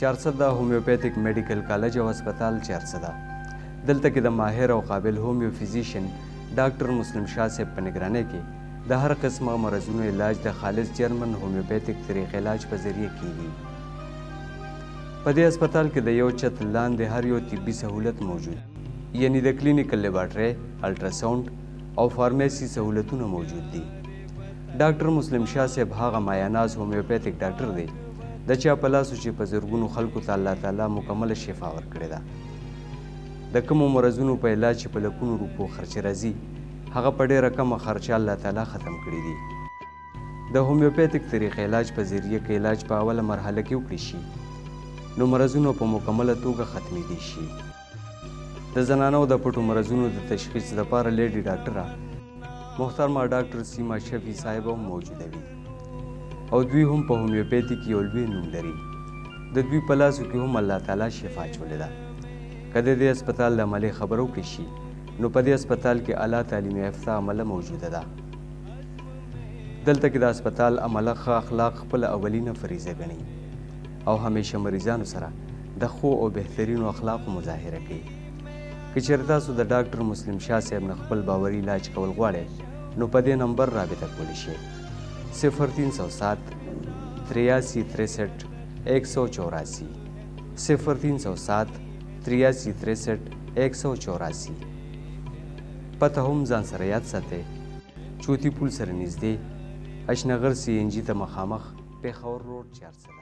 چارصد د هومیوپیتیک میډیکل کالج او هسپتال چارصد ده. دلته کې د ماهر او قابل هومیو فزیشن ډاکټر مسلم شاه صاحب په نگرانۍ کې د هر قسمه مرضونو علاج د خالص جرمن هومیوپیتیک طریق علاج په ذریعه کیږي. په دې هسپتال کې د یو چت لاندې هر یو طبي سهولت موجود، یعنی د کلینیکل لیبارټري، الټراساوند او فارمیسي سهولتونه موجود دي. ډاکټر مسلم شاه صاحب هغه مایاناز هومیوپیتیک ډاکټر دی د چا په لاسو چې په زرګونو خلکو ته الله تعالی مکمله شفا ورکړې ده. د کومو مرضونو په علاج چې په لکونو روپو خرچه راځي هغه په ډېره کمه خرچه الله تعالی ختم کړي دي. د هومیوپیتیک طریق علاج په ذریعه کې علاج په اوله مرحله کې وکړي شي نو مرضونو په مکمله توګه ختمېدی شي. د زنانو د پټو مرضونو د تشخیص لپاره لیډي ډاکټره محترمه ډاکټر سیما شفیع صاحب هم موجوده وي او دوی هم په هومیوپیتي کې یو لوی نوم لري. د دوی په لاسو کې هم الله تعالی شفا اچولې ده. که د دې هسپتال د عملې خبره وکړي شي نو په دې هسپتال کې اعلی تعلیم یافته عمله موجوده ده. دلته کې د هسپتال عمله ښه اخلاق خپله اولینه فریضه ګڼي او همیشه مریضانو سره د ښو او بهترینو اخلاقو مظاهره کوي. که چېرې تاسو د ډاکټر مسلم شاه صاحب نه خپل باوري علاج کول غواړئ نو په دې نمبر رابطه کولی شئ 0307 83 63 184 0307 83 63 184. پته هم ځان سره یاد ساتئ، چوتي پل سره نږدې اشنغر CNG ته مخامخ پېښور روډ 400.